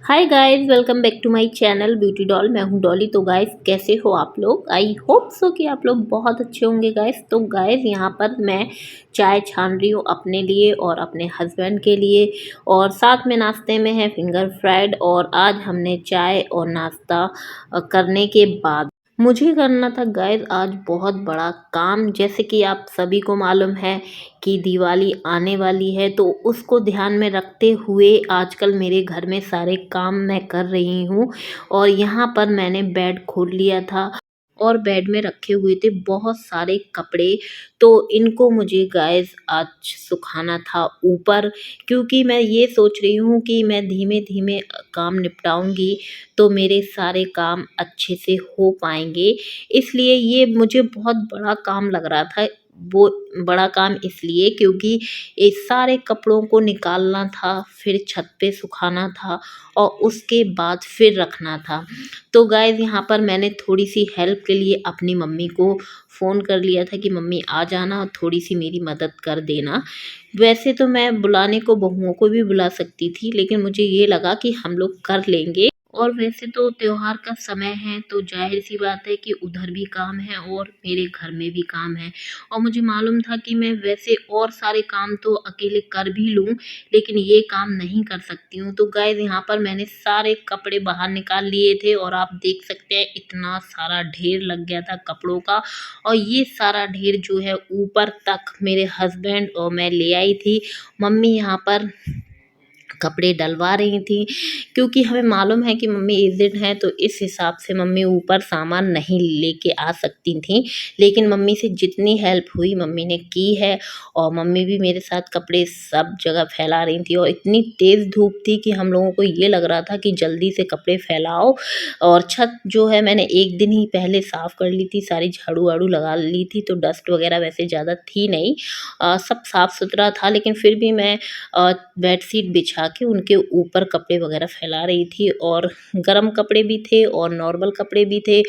Hi guys, welcome back to my channel beauty doll. मैं हूं डॉली। तो गाइस, कैसे हो आप लोग? आई होप सो कि आप लोग बहुत अच्छे होंगे गाइस। तो गाइस, यहाँ पर मैं चाय छान रही हूँ अपने लिए और अपने हस्बैंड के लिए, और साथ में नाश्ते में है फिंगर फ्राइड। और आज हमने चाय और नाश्ता करने के बाद मुझे करना था गाइस आज बहुत बड़ा काम। जैसे कि आप सभी को मालूम है कि दिवाली आने वाली है, तो उसको ध्यान में रखते हुए आजकल मेरे घर में सारे काम मैं कर रही हूँ। और यहाँ पर मैंने बेड खोल लिया था और बेड में रखे हुए थे बहुत सारे कपड़े। तो इनको मुझे गाइस आज सुखाना था ऊपर, क्योंकि मैं ये सोच रही हूँ कि मैं धीमे धीमे काम निपटाऊंगी तो मेरे सारे काम अच्छे से हो पाएंगे। इसलिए ये मुझे बहुत बड़ा काम लग रहा था। वो बड़ा काम इसलिए क्योंकि इस सारे कपड़ों को निकालना था, फिर छत पे सुखाना था और उसके बाद फिर रखना था। तो गाइज़, यहाँ पर मैंने थोड़ी-सी हेल्प के लिए अपनी मम्मी को फ़ोन कर लिया था कि मम्मी आ जाना और थोड़ी-सी मेरी मदद कर देना। वैसे तो मैं बुलाने को बहुओं को भी बुला सकती थी, लेकिन मुझे ये लगा कि हम लोग कर लेंगे। और वैसे तो त्योहार का समय है, तो ज़ाहिर-सी बात है कि उधर भी काम है और मेरे घर में भी काम है। और मुझे मालूम था कि मैं वैसे और सारे काम तो अकेले कर भी लूँ, लेकिन ये काम नहीं कर सकती हूँ। तो गाइज़, यहाँ पर मैंने सारे कपड़े बाहर निकाल लिए थे और आप देख सकते हैं इतना सारा ढेर लग गया था कपड़ों का। और ये सारा ढेर जो है ऊपर तक मेरे हस्बैंड और मैं ले आई थी। मम्मी यहाँ पर कपड़े डलवा रही थी, क्योंकि हमें मालूम है कि मम्मी एज़िड हैं, तो इस हिसाब से मम्मी ऊपर सामान नहीं लेके आ सकती थीं। लेकिन मम्मी से जितनी हेल्प हुई मम्मी ने की है। और मम्मी भी मेरे साथ कपड़े सब जगह फैला रही थी और इतनी तेज़ धूप थी कि हम लोगों को ये लग रहा था कि जल्दी से कपड़े फैलाओ। और छत जो है मैंने एक दिन ही पहले साफ़ कर ली थी, सारी झाड़ू-वाड़ू लगा ली थी, तो डस्ट वगैरह वैसे ज़्यादा थी नहीं। सब साफ़-सुथरा था, लेकिन फिर भी मैं बेडशीट बिछा के उनके ऊपर कपड़े वगैरह फैला रही थी। और गर्म कपड़े भी थे और नॉर्मल कपड़े भी थे,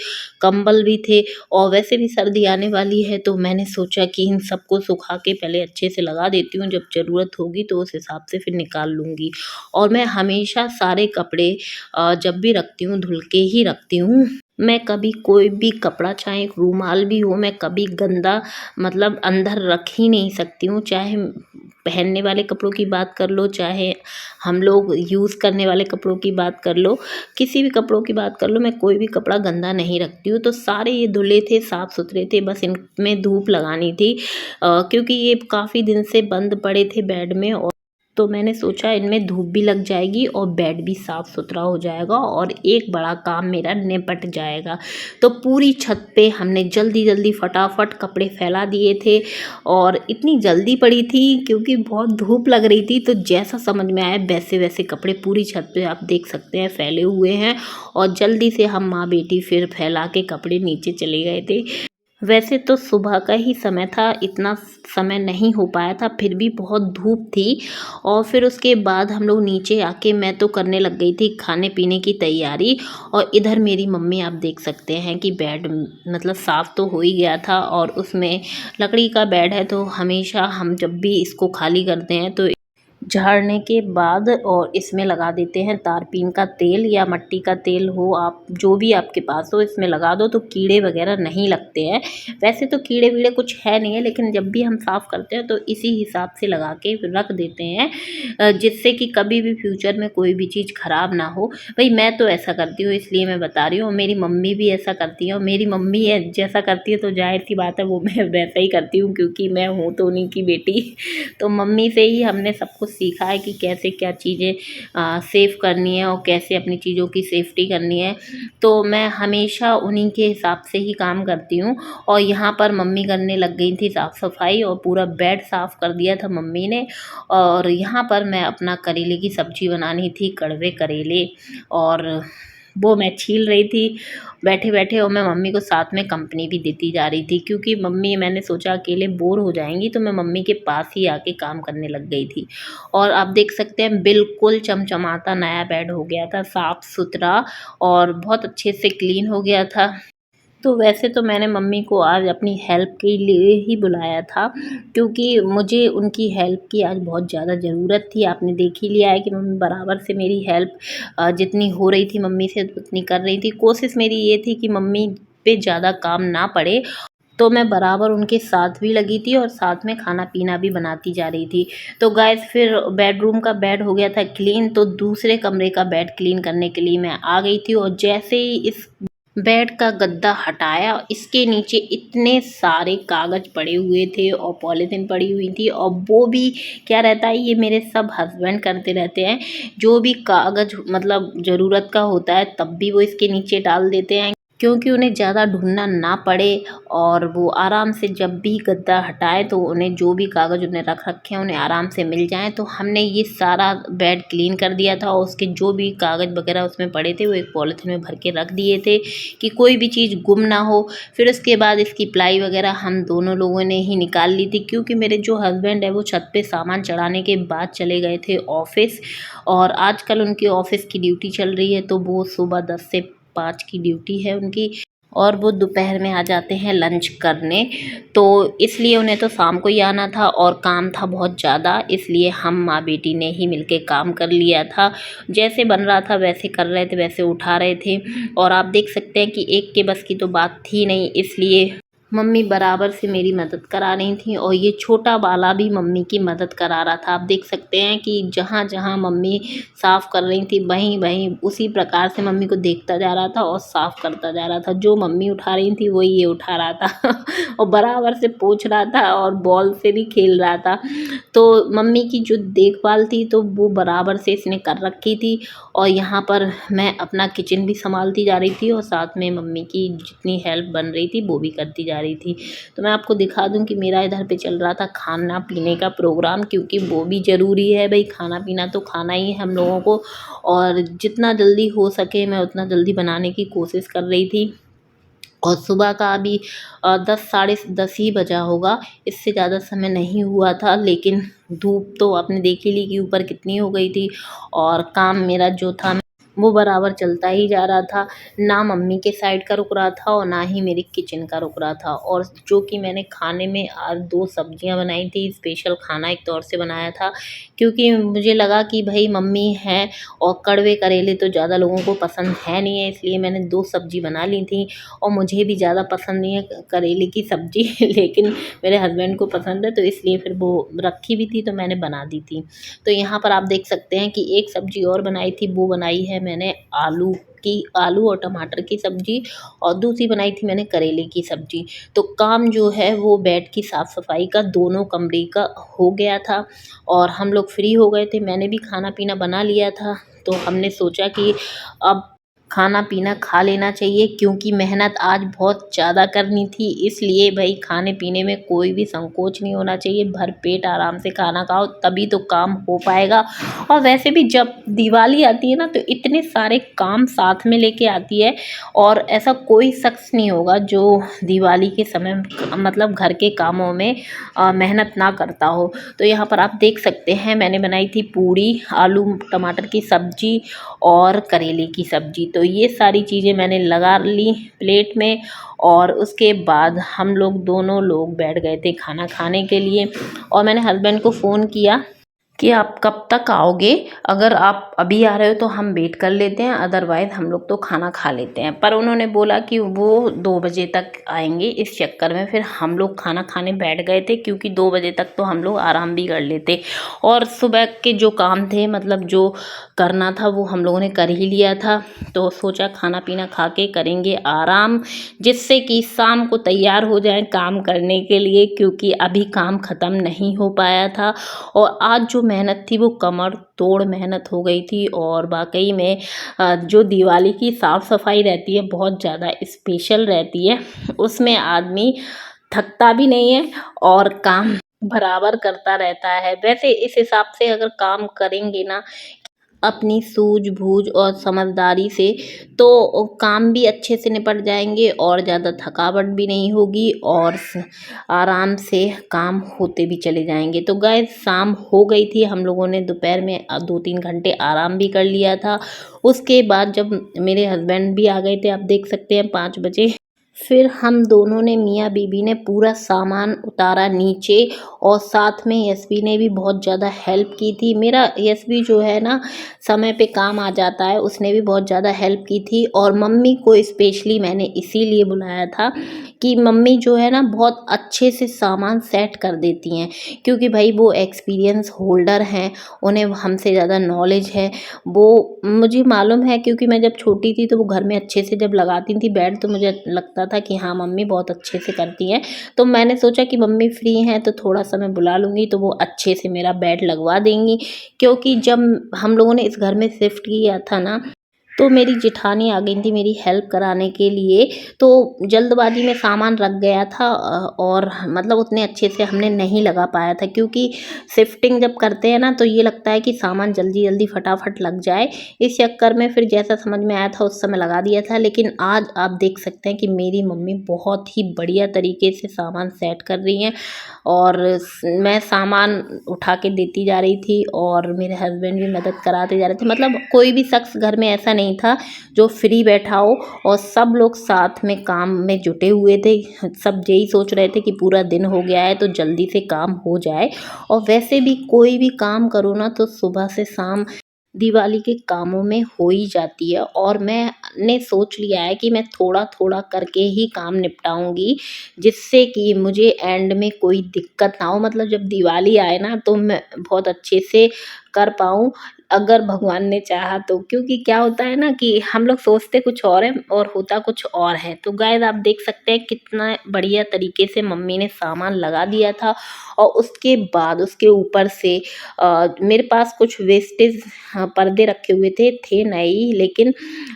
कंबल भी थे। और वैसे भी सर्दी आने वाली है, तो मैंने सोचा कि इन सबको सुखा के पहले अच्छे से लगा देती हूँ, जब ज़रूरत होगी तो उस हिसाब से फिर निकाल लूँगी। और मैं हमेशा सारे कपड़े जब भी रखती हूँ धुल के ही रखती हूँ। मैं कभी कोई भी कपड़ा, चाहे एक रूमाल भी हो, मैं कभी गंदा मतलब अंदर रख ही नहीं सकती हूँ। चाहे पहनने वाले कपड़ों की बात कर लो, चाहे हम लोग यूज़ करने वाले कपड़ों की बात कर लो, किसी भी कपड़ों की बात कर लो, मैं कोई भी कपड़ा गंदा नहीं रखती हूँ। तो सारे ये धुले थे, साफ़ सुथरे थे, बस इनमें धूप लगानी थी। क्योंकि ये काफ़ी दिन से बंद पड़े थे बेड में, और तो मैंने सोचा इनमें धूप भी लग जाएगी और बेड भी साफ़ सुथरा हो जाएगा और एक बड़ा काम मेरा निपट जाएगा। तो पूरी छत पे हमने जल्दी जल्दी फटाफट कपड़े फैला दिए थे। और इतनी जल्दी पड़ी थी क्योंकि बहुत धूप लग रही थी, तो जैसा समझ में आया वैसे वैसे कपड़े पूरी छत पे आप देख सकते हैं फैले हुए हैं। और जल्दी से हम माँ बेटी फिर फैला के कपड़े नीचे चले गए थे। वैसे तो सुबह का ही समय था, इतना समय नहीं हो पाया था, फिर भी बहुत धूप थी। और फिर उसके बाद हम लोग नीचे आके मैं तो करने लग गई थी खाने पीने की तैयारी। और इधर मेरी मम्मी आप देख सकते हैं कि बेड मतलब साफ़ तो हो ही गया था, और उसमें लकड़ी का बेड है, तो हमेशा हम जब भी इसको खाली करते हैं तो झाड़ने के बाद और इसमें लगा देते हैं तारपीन का तेल या मट्टी का तेल हो, आप जो भी आपके पास हो इसमें लगा दो, तो कीड़े वगैरह नहीं लगते हैं। वैसे तो कीड़े वीड़े कुछ है नहीं है, लेकिन जब भी हम साफ़ करते हैं तो इसी हिसाब से लगा के रख देते हैं, जिससे कि कभी भी फ्यूचर में कोई भी चीज़ ख़राब ना हो। भाई मैं तो ऐसा करती हूँ, इसलिए मैं बता रही हूँ। और मेरी मम्मी भी ऐसा करती है, और मेरी मम्मी जैसा करती है तो जाहिर सी बात है वो मैं वैसा ही करती हूँ, क्योंकि मैं हूँ तो उन्हीं की बेटी। तो मम्मी से ही हमने सब कुछ सीखा है कि कैसे क्या चीज़ें सेव करनी है और कैसे अपनी चीज़ों की सेफ्टी करनी है। तो मैं हमेशा उन्हीं के हिसाब से ही काम करती हूँ। और यहाँ पर मम्मी करने लग गई थी साफ़ सफाई, और पूरा बेड साफ़ कर दिया था मम्मी ने। और यहाँ पर मैं अपना करेले की सब्ज़ी बनानी थी, कड़वे करेले, और वो मैं छील रही थी बैठे-बैठे। और मैं मम्मी को साथ में कंपनी भी देती जा रही थी, क्योंकि मम्मी, मैंने सोचा अकेले बोर हो जाएँगी, तो मैं मम्मी के पास ही आके काम करने लग गई थी। और आप देख सकते हैं बिल्कुल चमचमाता नया बेड हो गया था, साफ़-सुथरा और बहुत अच्छे से क्लीन हो गया था। तो वैसे तो मैंने मम्मी को आज अपनी हेल्प के लिए ही बुलाया था, क्योंकि मुझे उनकी हेल्प की आज बहुत ज़्यादा ज़रूरत थी। आपने देख ही लिया है कि मम्मी बराबर से मेरी हेल्प जितनी हो रही थी मम्मी से उतनी कर रही थी। कोशिश मेरी ये थी कि मम्मी पे ज़्यादा काम ना पड़े, तो मैं बराबर उनके साथ भी लगी थी और साथ में खाना-पीना भी बनाती जा रही थी। तो गाइस फिर बेडरूम का बेड हो गया था क्लीन, तो दूसरे कमरे का बेड क्लीन करने के लिए मैं आ गई थी और जैसे ही इस बेड का गद्दा हटाया, इसके नीचे इतने सारे कागज़ पड़े हुए थे और पॉलीथीन पड़ी हुई थी, और वो भी क्या रहता है, ये मेरे सब हस्बैंड करते रहते हैं। जो भी कागज़ मतलब ज़रूरत का होता है तब भी वो इसके नीचे डाल देते हैं, क्योंकि उन्हें ज़्यादा ढूँढना ना पड़े और वो आराम से जब भी गद्दा हटाएँ तो उन्हें जो भी कागज़ उन्हें रख रखे हैं उन्हें आराम से मिल जाएँ। तो हमने ये सारा बेड क्लीन कर दिया था और उसके जो भी कागज़ वगैरह उसमें पड़े थे वो एक पॉलीथीन में भर के रख दिए थे कि कोई भी चीज़ गुम ना हो। फिर उसके बाद इसकी प्लाई वगैरह हम दोनों लोगों ने ही निकाल ली थी, क्योंकि मेरे जो हस्बैंड है वो छत पे सामान चढ़ाने के बाद चले गए थे ऑफ़िस, और आजकल उनकी ऑफ़िस की ड्यूटी चल रही है, तो वो सुबह 10 से 5 की ड्यूटी है उनकी, और वो दोपहर में आ जाते हैं लंच करने। तो इसलिए उन्हें तो शाम को ही आना था और काम था बहुत ज़्यादा, इसलिए हम माँ बेटी ने ही मिलके काम कर लिया था। जैसे बन रहा था वैसे कर रहे थे, वैसे उठा रहे थे, और आप देख सकते हैं कि एक के बस की तो बात थी नहीं, इसलिए मम्मी बराबर से मेरी मदद करा रही थी, और ये छोटा वाला भी मम्मी की मदद करा रहा था। आप देख सकते हैं कि जहाँ जहाँ मम्मी साफ़ कर रही थी वहीं वहीं उसी प्रकार से मम्मी को देखता जा रहा था और साफ़ करता जा रहा था। जो मम्मी उठा रही थी वही ये उठा रहा था और बराबर से पोंछ रहा था और बॉल से भी खेल रहा था। तो मम्मी की जो देखभाल थी तो वो बराबर से इसने कर रखी थी, और यहाँ पर मैं अपना किचन भी संभालती जा रही थी और साथ में मम्मी की जितनी हेल्प बन रही थी वो भी करती जा रही थी। तो मैं आपको दिखा दूँ कि मेरा इधर पे चल रहा था खाना पीने का प्रोग्राम, क्योंकि वो भी ज़रूरी है भाई, खाना पीना तो खाना ही है हम लोगों को, और जितना जल्दी हो सके मैं उतना जल्दी बनाने की कोशिश कर रही थी। और सुबह का अभी 10 साढ़े 10 ही बजा होगा, इससे ज़्यादा समय नहीं हुआ था, लेकिन धूप तो आपने देख ही ली कि ऊपर कितनी हो गई थी, और काम मेरा जो था वो बराबर चलता ही जा रहा था। ना मम्मी के साइड का रुक रहा था और ना ही मेरे किचन का रुक रहा था। और जो कि मैंने खाने में आज 2 सब्जियां बनाई थी, स्पेशल खाना एक तौर से बनाया था, क्योंकि मुझे लगा कि भाई मम्मी है और कड़वे करेले तो ज़्यादा लोगों को पसंद है नहीं है, इसलिए मैंने 2 सब्जी बना ली थी। और मुझे भी ज़्यादा पसंद नहीं है करेले की सब्ज़ी लेकिन मेरे हस्बैंड को पसंद है, तो इसलिए फिर वो रखी भी थी तो मैंने बना दी थी। तो यहाँ पर आप देख सकते हैं कि एक सब्ज़ी और बनाई थी, वो बनाई है मैंने आलू और टमाटर की सब्ज़ी, और दूसरी बनाई थी मैंने करेले की सब्ज़ी। तो काम जो है वो बेड की साफ़-सफ़ाई का दोनों कमरे का हो गया था और हम लोग फ्री हो गए थे। मैंने भी खाना-पीना बना लिया था, तो हमने सोचा कि अब खाना-पीना खा लेना चाहिए, क्योंकि मेहनत आज बहुत ज़्यादा करनी थी, इसलिए भई खाने-पीने में कोई भी संकोच नहीं होना चाहिए। भरपेट आराम से खाना खाओ, तभी तो काम हो पाएगा। और वैसे भी जब दिवाली आती है ना, तो इतने सारे काम साथ में लेके आती है, और ऐसा कोई शख्स नहीं होगा जो दिवाली के समय मतलब घर के कामों में मेहनत ना करता हो। तो यहाँ पर आप देख सकते हैं मैंने बनाई थी पूड़ी, आलू टमाटर की सब्ज़ी और करेले की सब्ज़ी। तो ये सारी चीज़ें मैंने लगा ली प्लेट में, और उसके बाद हम लोग दोनों लोग बैठ गए थे खाना खाने के लिए। और मैंने हस्बैंड को फ़ोन किया कि आप कब तक आओगे? अगर आप अभी आ रहे हो तो हम वेट कर लेते हैं, अदरवाइज़ हम लोग तो खाना खा लेते हैं। पर उन्होंने बोला कि वो 2 बजे तक आएँगे, इस चक्कर में फिर हम लोग खाना खाने बैठ गए थे, क्योंकि 2 बजे तक तो हम लोग आराम भी कर लेते। और सुबह के जो काम थे मतलब जो करना था वो हम लोगों ने कर ही लिया था, तो सोचा खाना-पीना खा के करेंगे आराम, जिससे कि शाम को तैयार हो जाएँ काम करने के लिए, क्योंकि अभी काम ख़त्म नहीं हो पाया था। और आज जो मेहनत थी वो कमर तोड़ मेहनत हो गई थी, और वाक़ई में जो दिवाली की साफ़ सफाई रहती है बहुत ज़्यादा स्पेशल रहती है, उसमें आदमी थकता भी नहीं है और काम बराबर करता रहता है। वैसे इस हिसाब से अगर काम करेंगे ना अपनी सूझ-बूझ और समझदारी से, तो काम भी अच्छे से निपट जाएँगे और ज़्यादा थकावट भी नहीं होगी, और आराम से काम होते भी चले जाएँगे। तो गाइस शाम हो गई थी, हम लोगों ने दोपहर में 2-3 घंटे आराम भी कर लिया था। उसके बाद जब मेरे हस्बैंड भी आ गए थे, आप देख सकते हैं 5 बजे फिर हम दोनों ने, मियाँ बीवी ने, पूरा सामान उतारा नीचे और साथ में यशवी ने भी बहुत ज़्यादा हेल्प की थी। मेरा यशवी जो है ना, समय पे काम आ जाता है, उसने भी बहुत ज़्यादा हेल्प की थी। और मम्मी को स्पेशली मैंने इसीलिए बुलाया था कि मम्मी जो है ना बहुत अच्छे से सामान सेट कर देती हैं, क्योंकि भाई वो एक्सपीरियंस होल्डर हैं, उन्हें हमसे ज़्यादा नॉलेज है। वो मुझे मालूम है, क्योंकि मैं जब छोटी थी तो वो घर में अच्छे से जब लगाती थी बेड, तो मुझे लगता था कि हाँ मम्मी बहुत अच्छे से करती हैं। तो मैंने सोचा कि मम्मी फ्री हैं तो थोड़ा सा मैं बुला लूँगी तो वो अच्छे से मेरा बेड लगवा देंगी। क्योंकि जब हम लोगों ने इस घर में शिफ्ट किया था ना, तो मेरी जेठानी आ गई थी मेरी हेल्प कराने के लिए। तो जल्दबाजी में सामान रख गया था, और मतलब उतने अच्छे से हमने नहीं लगा पाया था, क्योंकि शिफ्टिंग जब करते हैं ना तो ये लगता है कि सामान जल्दी जल्दी फटाफट लग जाए। इस चक्कर में फिर जैसा समझ में आया था उस समय लगा दिया था। लेकिन आज आप देख सकते हैं कि मेरी मम्मी बहुत ही बढ़िया तरीके से सामान सेट कर रही हैं, और मैं सामान उठा के देती जा रही थी और मेरे हस्बैंड भी मदद कराते जा रहे थे। मतलब कोई भी शख्स घर में ऐसा नहीं था जो फ्री बैठा हो, और सब लोग साथ में काम में जुटे हुए थे। सब यही सोच रहे थे कि पूरा दिन हो गया है तो जल्दी से काम हो जाए। और वैसे भी कोई भी काम करो ना तो सुबह से शाम दिवाली के कामों में हो ही जाती है, और मैंने सोच लिया है कि मैं थोड़ा थोड़ा करके ही काम निपटाऊंगी, जिससे कि मुझे एंड में कोई दिक्कत ना हो। मतलब जब दिवाली आए ना तो मैं बहुत अच्छे से कर पाऊँ, अगर भगवान ने चाहा तो। क्योंकि क्या होता है ना कि हम लोग सोचते कुछ और है और होता कुछ और है। तो गाइस आप देख सकते हैं कितना बढ़िया तरीके से मम्मी ने सामान लगा दिया था। और उसके बाद उसके ऊपर से मेरे पास कुछ वेस्टेज पर्दे रखे हुए थे नए ही, लेकिन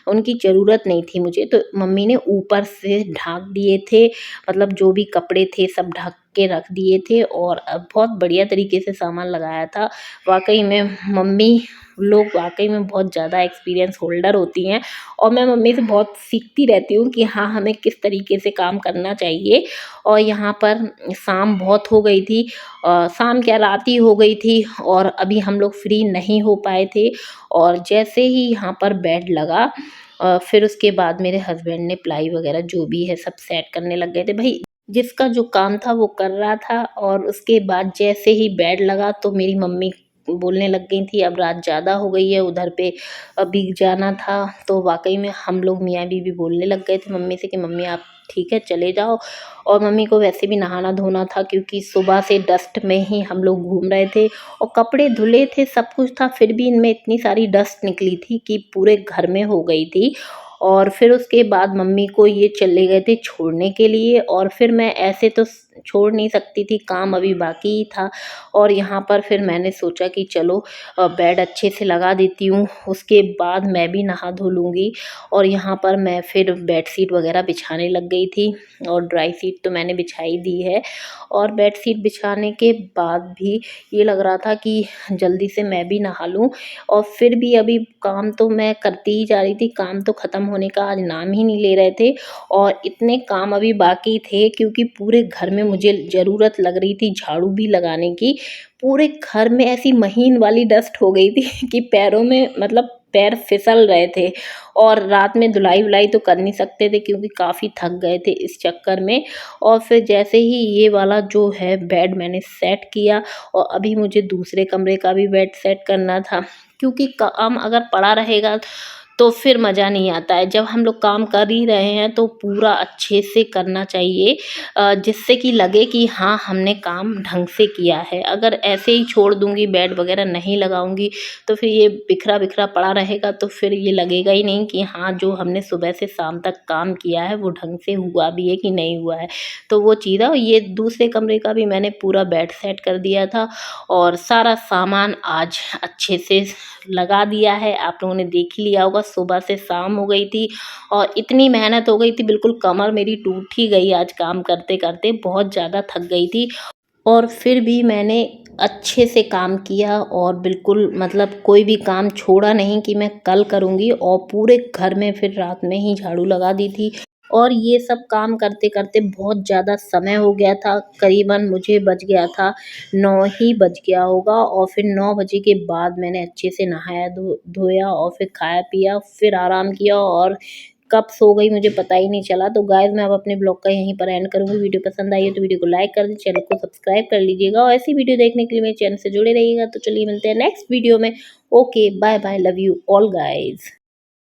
उनकी ज़रूरत नहीं थी मुझे, तो मम्मी ने ऊपर से ढक दिए थे। मतलब जो भी कपड़े थे सब ढक के रख दिए थे, और बहुत बढ़िया तरीके से सामान लगाया था। वाकई में मम्मी लोग वाकई में बहुत ज़्यादा एक्सपीरियंस होल्डर होती हैं, और मैं मम्मी से बहुत सीखती रहती हूँ कि हाँ हमें किस तरीके से काम करना चाहिए। और यहाँ पर शाम बहुत हो गई थी, शाम क्या रात ही हो गई थी, और अभी हम लोग फ्री नहीं हो पाए थे। और जैसे ही यहाँ पर बेड लगा, फिर उसके बाद मेरे हस्बैंड ने प्लाई वगैरह जो भी है सब सेट करने लग गए थे। भाई जिसका जो काम था वो कर रहा था, और उसके बाद जैसे ही बेड लगा तो मेरी मम्मी बोलने लग गई थी अब रात ज़्यादा हो गई है, उधर पे अभी जाना था। तो वाकई में हम लोग मियाँ बीवी बोलने लग गए थे मम्मी से कि मम्मी आप ठीक है चले जाओ। और मम्मी को वैसे भी नहाना धोना था, क्योंकि सुबह से डस्ट में ही हम लोग घूम रहे थे, और कपड़े धुले थे सब कुछ था, फिर भी इनमें इतनी सारी डस्ट निकली थी कि पूरे घर में हो गई थी। और फिर उसके बाद मम्मी को ये चले गए थे छोड़ने के लिए, और फिर मैं ऐसे तो छोड़ नहीं सकती थी, काम अभी बाकी ही था। और यहाँ पर फिर मैंने सोचा कि चलो बेड अच्छे से लगा देती हूँ, उसके बाद मैं भी नहा धो लूँगी। और यहाँ पर मैं फिर बेड शीट वगैरह बिछाने लग गई थी, और ड्राई शीट तो मैंने बिछाई दी है। और बेड शीट बिछाने के बाद भी ये लग रहा था कि जल्दी से मैं भी नहा लूँ, और फिर भी अभी काम तो मैं करती ही जा रही थी, काम तो ख़त्म होने का आज नाम ही नहीं ले रहे थे। और इतने काम अभी बाकी थे, क्योंकि पूरे घर में मुझे ज़रूरत लग रही थी झाड़ू भी लगाने की। पूरे घर में ऐसी महीन वाली डस्ट हो गई थी कि पैरों में मतलब पैर फिसल रहे थे। और रात में धुलाई वुलाई तो कर नहीं सकते थे, क्योंकि काफ़ी थक गए थे इस चक्कर में। और फिर जैसे ही ये वाला जो है बेड मैंने सेट किया, और अभी मुझे दूसरे कमरे का भी बेड सेट करना था, क्योंकि काम अगर पड़ा रहेगा तो फिर मज़ा नहीं आता है। जब हम लोग काम कर ही रहे हैं तो पूरा अच्छे से करना चाहिए, जिससे कि लगे कि हाँ हमने काम ढंग से किया है। अगर ऐसे ही छोड़ दूँगी, बेड वगैरह नहीं लगाऊँगी, तो फिर ये बिखरा बिखरा पड़ा रहेगा, तो फिर ये लगेगा ही नहीं कि हाँ जो हमने सुबह से शाम तक काम किया है वो ढंग से हुआ भी है कि नहीं हुआ है। तो वो चीज़ है। और ये दूसरे कमरे का भी मैंने पूरा बेड सेट कर दिया था, और सारा सामान आज अच्छे से लगा दिया है। आप लोगों ने देख ही लिया होगा, सुबह से शाम हो गई थी, और इतनी मेहनत हो गई थी, बिल्कुल कमर मेरी टूट ही गई आज काम करते करते, बहुत ज़्यादा थक गई थी। और फिर भी मैंने अच्छे से काम किया, और बिल्कुल मतलब कोई भी काम छोड़ा नहीं कि मैं कल करूँगी, और पूरे घर में फिर रात में ही झाड़ू लगा दी थी। और ये सब काम करते करते बहुत ज़्यादा समय हो गया था, करीबन मुझे बज गया था 9 ही बज गया होगा। और फिर 9 बजे के बाद मैंने अच्छे से नहाया धोया, और फिर खाया पिया, फिर आराम किया, और कब सो गई मुझे पता ही नहीं चला। तो गाइस मैं अब अपने ब्लॉग का यहीं पर एंड करूँगी। वीडियो पसंद आई है तो वीडियो को लाइक कर दें, चैनल को सब्सक्राइब कर लीजिएगा और ऐसी वीडियो देखने के लिए मेरे चैनल से जुड़े रहिएगा। तो चलिए मिलते हैं नेक्स्ट वीडियो में। Okay bye bye, love you all guys.